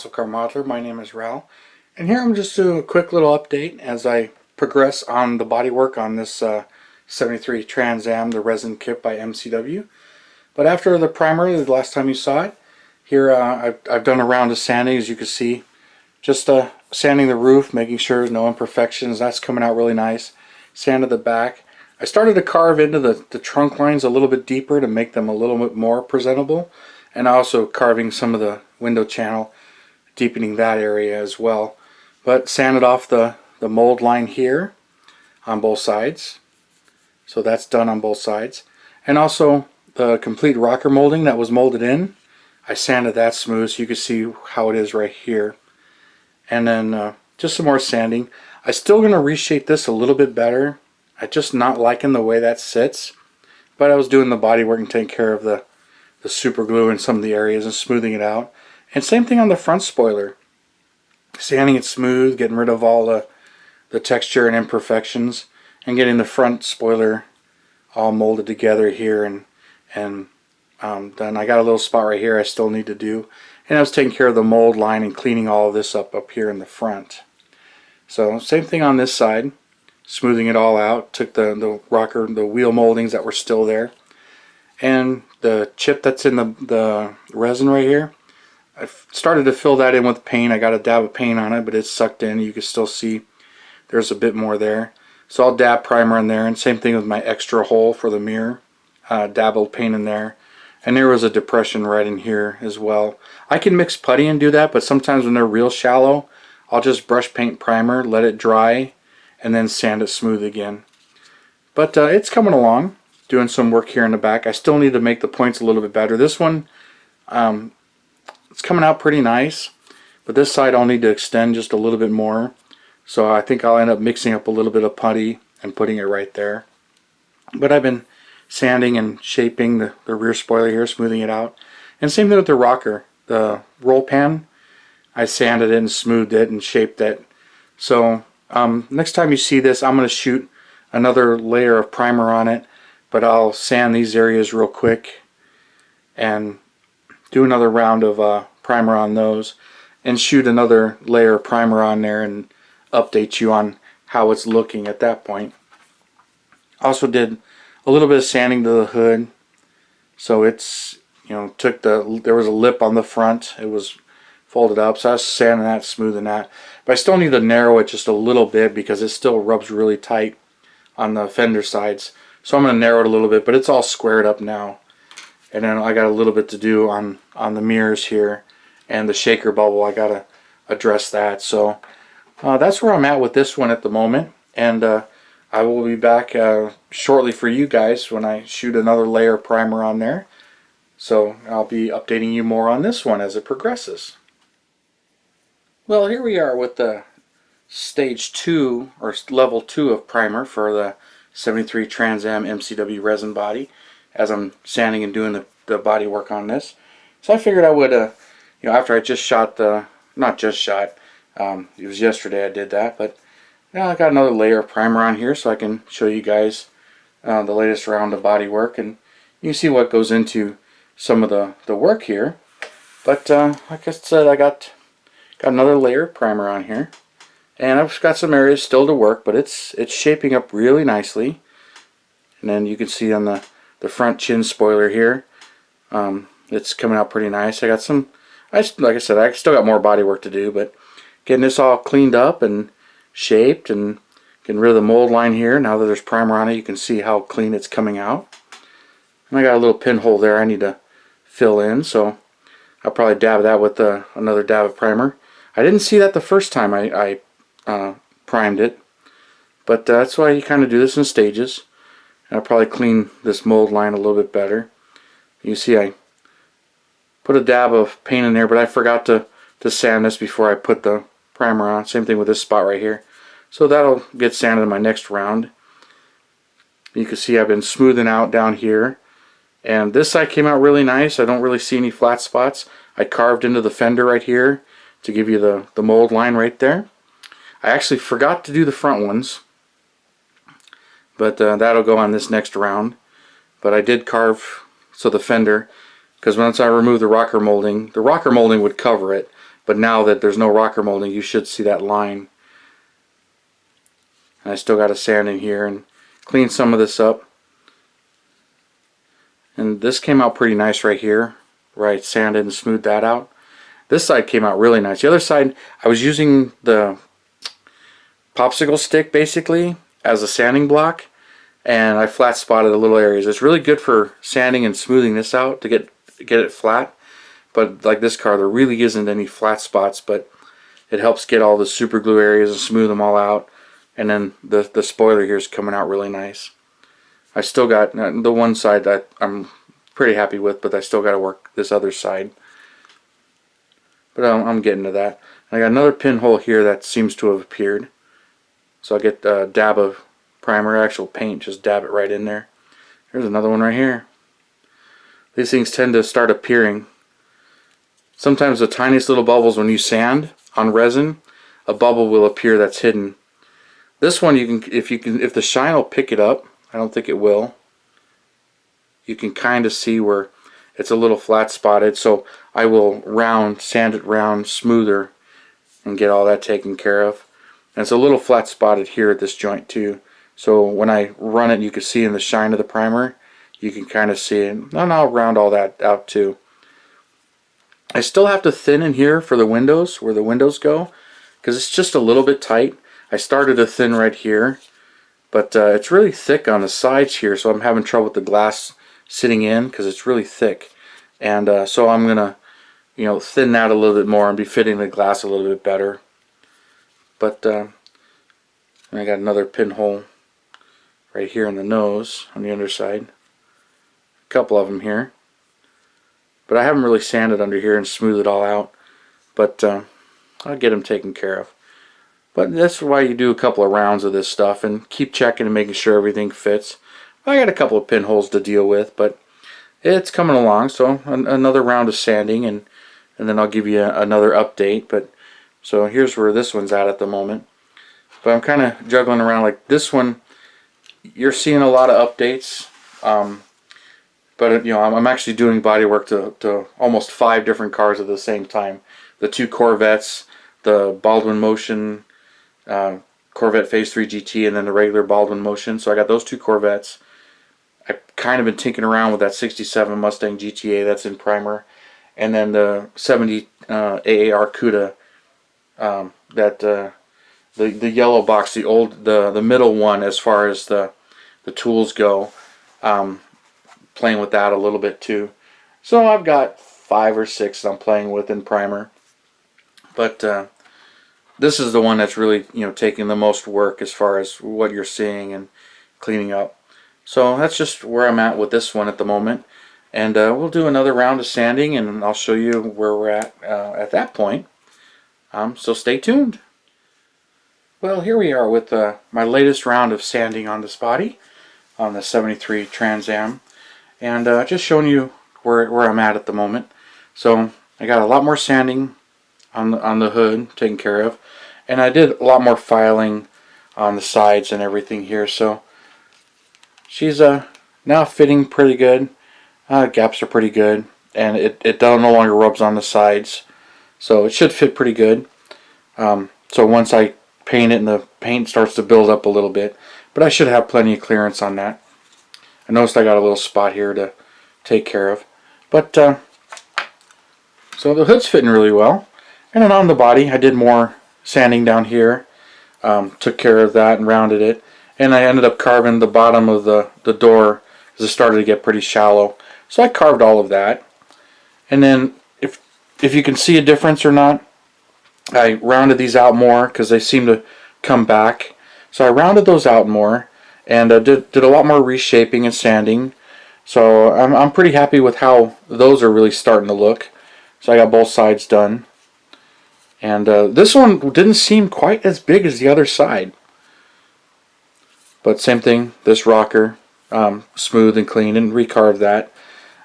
Muscle Car Modeler. My name is Ral, and here I'm just doing a quick little update as I progress on the bodywork on this 73 Trans Am, the resin kit by MCW. But after the primer, the last time you saw it, here I've done a round of sanding, as you can see. Just sanding the roof, making sure there's no imperfections. That's coming out really nice. Sanded the back. I started to carve into the trunk lines a little bit deeper to make them a little bit more presentable. And also carving some of the window channel, deepening that area as well. But sanded off the mold line here on both sides. So that's done on both sides. And also the complete rocker molding that was molded in, I sanded that smooth so you can see how it is right here. And then just some more sanding. I'm still going to reshape this a little bit better. I'm just not liking the way that sits. But I was doing the bodywork and taking care of the super glue in some of the areas and smoothing it out. And same thing on the front spoiler. Sanding it smooth, getting rid of all the texture and imperfections, and getting the front spoiler all molded together here. And then I got a little spot right here I still need to do. And I was taking care of the mold line and cleaning all of this up here in the front. So same thing on this side. Smoothing it all out. Took the rocker, the wheel moldings that were still there. And the chip that's in the resin right here, I've started to fill that in with paint. I got a dab of paint on it, but it's sucked in. You can still see there's a bit more there. So I'll dab primer in there, and same thing with my extra hole for the mirror. Dabbled paint in there. And there was a depression right in here as well. I can mix putty and do that, but sometimes when they're real shallow, I'll just brush paint primer, let it dry, and then sand it smooth again. But it's coming along. Doing some work here in the back. I still need to make the points a little bit better. This one, it's coming out pretty nice, but this side I'll need to extend just a little bit more. So I think I'll end up mixing up a little bit of putty and putting it right there. But I've been sanding and shaping the rear spoiler here, smoothing it out. And same thing with the rocker. The roll pan, I sanded it and smoothed it and shaped it. So next time you see this, I'm going to shoot another layer of primer on it. But I'll sand these areas real quick and do another round of primer on those and shoot another layer of primer on there and update you on how it's looking at that point. Also did a little bit of sanding to the hood, so it's, you know, there was a lip on the front, it was folded up, so I was sanding that, smoothing that. But I still need to narrow it just a little bit because it still rubs really tight on the fender sides. So I'm going to narrow it a little bit, but it's all squared up now. And then I got a little bit to do on the mirrors here. And the shaker bubble, I got to address that. So that's where I'm at with this one at the moment. And I will be back shortly for you guys when I shoot another layer of primer on there. So I'll be updating you more on this one as it progresses. Well, here we are with the stage 2 or level 2 of primer for the 73 Trans Am MCW resin body as I'm sanding and doing the body work on this. So I figured I would, you know, after I just shot not just shot, it was yesterday I did that, but now I got another layer of primer on here so I can show you guys the latest round of body work, and you can see what goes into some of the work here. But like I said, I got another layer of primer on here. And I've got some areas still to work, but it's shaping up really nicely. And then you can see on the front chin spoiler here, it's coming out pretty nice. I got some, like I said, I still got more body work to do, but getting this all cleaned up and shaped and getting rid of the mold line here. Now that there's primer on it, you can see how clean it's coming out. And I got a little pinhole there I need to fill in, so I'll probably dab that with another dab of primer. I didn't see that the first time I primed it, but that's why you kind of do this in stages. And I'll probably clean this mold line a little bit better. You see I put a dab of paint in there, but I forgot to sand this before I put the primer on. Same thing with this spot right here. So that'll get sanded in my next round. You can see I've been smoothing out down here, and this side came out really nice. I don't really see any flat spots. I carved into the fender right here to give you the mold line right there. I actually forgot to do the front ones, but that'll go on this next round. But I did carve so the fender, because once I remove the rocker molding would cover it. but now that there's no rocker molding, you should see that line. And I still got to sand in here and clean some of this up. And this came out pretty nice right here, where I sanded and smoothed that out. This side came out really nice. The other side, I was using the popsicle stick basically as a sanding block, and I flat spotted the little areas. It's really good for sanding and smoothing this out to get it flat. But like this car, there really isn't any flat spots, but it helps get all the super glue areas and smooth them all out. And then the spoiler here is coming out really nice. I still got the one side that I'm pretty happy with, but I still got to work this other side. But I'm getting to that. And I got another pinhole here that seems to have appeared. So I'll get a dab of primer, actual paint, just dab it right in there. There's another one right here. These things tend to start appearing. Sometimes the tiniest little bubbles when you sand on resin, a bubble will appear that's hidden. This one, if the shine will pick it up, I don't think it will. You can kind of see where it's a little flat spotted, so I will sand it round, smoother, and get all that taken care of. And it's a little flat spotted here at this joint too. So when I run it, you can see in the shine of the primer, you can kind of see it. And I'll round all that out too. I still have to thin in here for the windows, where the windows go, because it's just a little bit tight. I started to thin right here, but it's really thick on the sides here, so I'm having trouble with the glass sitting in because it's really thick. And so I'm gonna, thin that a little bit more and be fitting the glass a little bit better. But I got another pinhole right here in the nose on the underside. A couple of them here. But I haven't really sanded under here and smoothed it all out. But I'll get them taken care of. But that's why you do a couple of rounds of this stuff and keep checking and making sure everything fits. I got a couple of pinholes to deal with, but it's coming along. So another round of sanding, and then I'll give you another update. But so here's where this one's at the moment. But I'm kind of juggling around. Like this one, you're seeing a lot of updates. But I'm actually doing bodywork to almost 5 different cars at the same time. The 2 Corvettes, the Baldwin Motion Corvette Phase 3 GT, and then the regular Baldwin Motion. So I got those 2 Corvettes. I've kind of been tinkering around with that 67 Mustang GTA that's in primer, and then the 70 AAR Cuda, the yellow box, the middle one as far as the tools go. Playing with that a little bit too. So I've got 5 or 6 that I'm playing with in primer. But this is the one that's really taking the most work as far as what you're seeing and cleaning up. So that's just where I'm at with this one at the moment. And we'll do another round of sanding, and I'll show you where we're at that point. So stay tuned. Well, here we are with my latest round of sanding on this body, on the 73 Trans Am. And just showing you where I'm at the moment. So I got a lot more sanding on the hood taken care of, and I did a lot more filing on the sides and everything here. So she's now fitting pretty good. Gaps are pretty good, and it no longer rubs on the sides, so it should fit pretty good. So once I paint it and the paint starts to build up a little bit, but I should have plenty of clearance on that. I noticed I got a little spot here to take care of. But so the hood's fitting really well. And then on the body, I did more sanding down here. Took care of that and rounded it. And I ended up carving the bottom of the door because it started to get pretty shallow. So I carved all of that. And then if you can see a difference or not, I rounded these out more because they seem to come back. So I rounded those out more. And did a lot more reshaping and sanding. So I'm pretty happy with how those are really starting to look. So I got both sides done. And this one didn't seem quite as big as the other side. But same thing, this rocker, smooth and clean, and recarved that.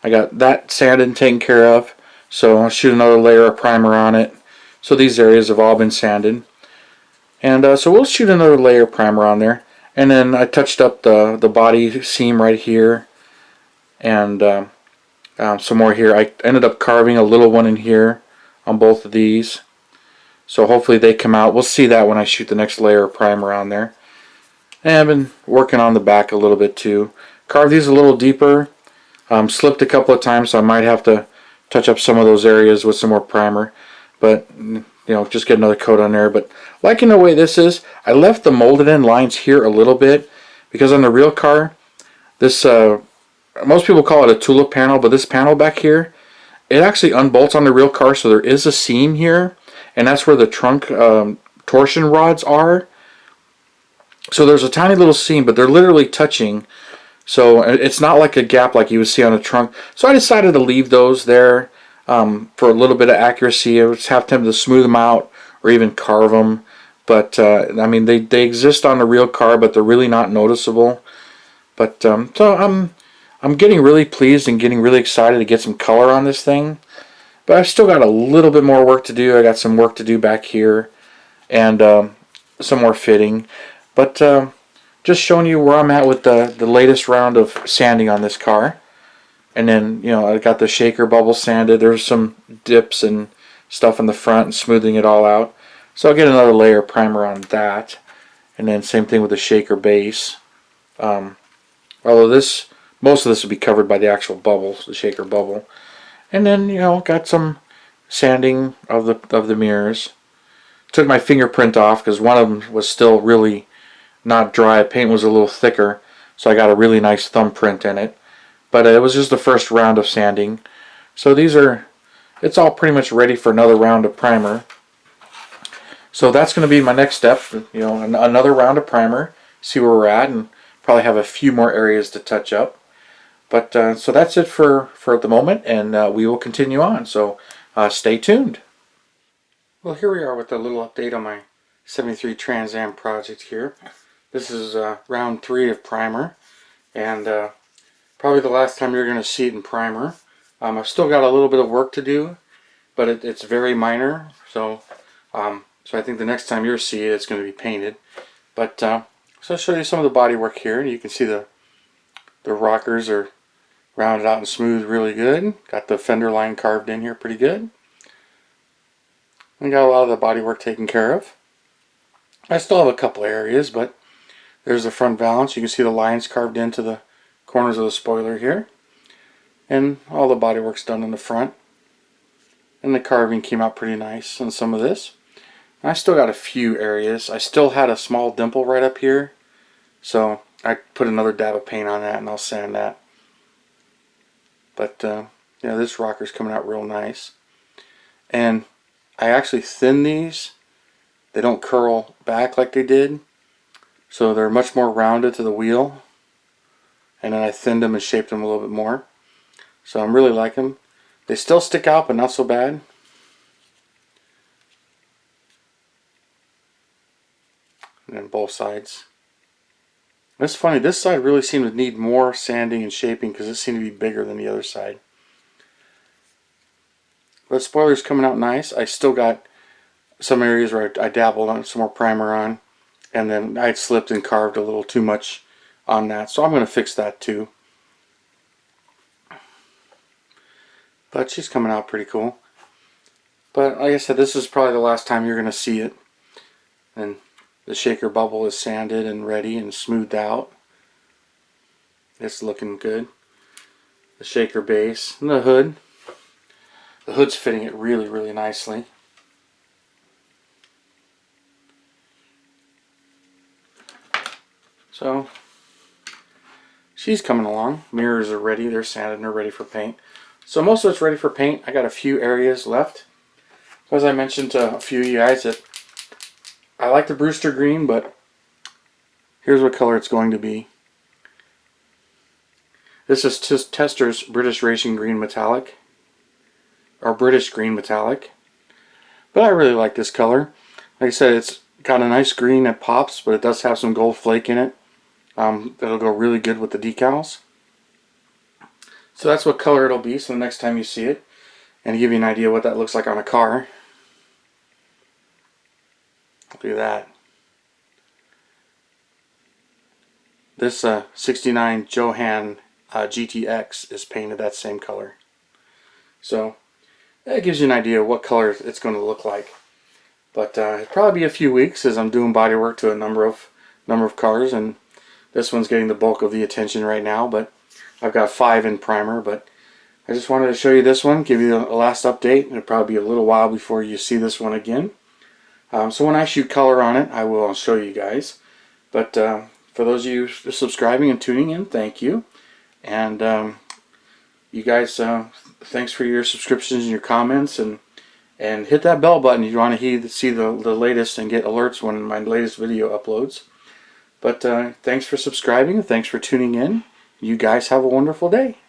I got that sanded and taken care of. So I'll shoot another layer of primer on it. So these areas have all been sanded. And so we'll shoot another layer of primer on there. And then I touched up the body seam right here, and some more here. I ended up carving a little one in here on both of these, So hopefully they come out. We'll see that when I shoot the next layer of primer on there. And I've been working on the back a little bit too. Carved these a little deeper. Slipped a couple of times, so I might have to touch up some of those areas with some more primer. But, just get another coat on there. But liking the way this is, I left the molded in lines here a little bit because on the real car, this, most people call it a tulip panel, but this panel back here, it actually unbolts on the real car, so there is a seam here, and that's where the trunk torsion rods are. So there's a tiny little seam, but they're literally touching. So it's not like a gap like you would see on a trunk. So I decided to leave those there for a little bit of accuracy. I would have time to smooth them out or even carve them. But I mean, they exist on the real car, but they're really not noticeable. But so I'm getting really pleased and getting really excited to get some color on this thing. But I've still got a little bit more work to do. I got some work to do back here and some more fitting. But just showing you where I'm at with the latest round of sanding on this car. And then, I got the shaker bubble sanded. There's some dips and stuff in the front and smoothing it all out. So I'll get another layer of primer on that. And then same thing with the shaker base. Although most of this will be covered by the actual bubbles, the shaker bubble. And then, got some sanding of the mirrors. Took my fingerprint off because one of them was still really not dry. Paint was a little thicker, so I got a really nice thumbprint in it. But it was just the first round of sanding. So it's all pretty much ready for another round of primer. So that's going to be my next step, another round of primer, see where we're at, and probably have a few more areas to touch up. But so that's it for the moment, and we will continue on. So stay tuned. Well, here we are with a little update on my 73 Trans Am project here. This is round 3 of primer, and probably the last time you're going to see it in primer. I've still got a little bit of work to do, but it's very minor, so I think the next time you'll see it, it's going to be painted. But so I'll show you some of the body work here, and you can see the rockers are rounded out and smooth really good. Got the fender line carved in here pretty good. And got a lot of the body work taken care of. I still have a couple areas, but there's the front valance. You can see the lines carved into the corners of the spoiler here. And all the bodywork's done in the front. And the carving came out pretty nice on some of this. I still got a few areas. I still had a small dimple right up here. So I put another dab of paint on that and I'll sand that. But this rocker's coming out real nice. And I actually thinned these. They don't curl back like they did. So they're much more rounded to the wheel. And then I thinned them and shaped them a little bit more. So I'm really liking them. They still stick out, but not so bad. And then both sides. It's funny, this side really seemed to need more sanding and shaping because it seemed to be bigger than the other side. But spoiler's coming out nice. I still got some areas where I dabbled on some more primer on. And then I slipped and carved a little too much on that. So I'm going to fix that too. But she's coming out pretty cool. But like I said, this is probably the last time you're going to see it. And the shaker bubble is sanded and ready and smoothed out. It's looking good. The shaker base and the hood. The hood's fitting it really, really nicely. So she's coming along. Mirrors are ready. They're sanded and they're ready for paint. So most of it's ready for paint. I got a few areas left. As I mentioned to a few of you guys, that I like the Brewster green, but here's what color it's going to be. This is Tester's British Racing Green Metallic, or British Green Metallic. But I really like this color. Like I said, it's got a nice green that pops, but it does have some gold flake in it. That'll go really good with the decals. So that's what color it'll be, so the next time you see it, and to give you an idea what that looks like on a car. Look at that. This 69 Johan GTX is painted that same color. So that gives you an idea of what color it's going to look like. But it'll probably be a few weeks as I'm doing body work to a number of cars, and this one's getting the bulk of the attention right now. But I've got 5 in primer. But I just wanted to show you this one, give you a last update. It'll probably be a little while before you see this one again. So when I shoot color on it, I will show you guys. But for those of you subscribing and tuning in, thank you. And you guys, thanks for your subscriptions and your comments, and hit that bell button if you want to see the latest and get alerts when my latest video uploads. But thanks for subscribing, thanks for tuning in. You guys have a wonderful day.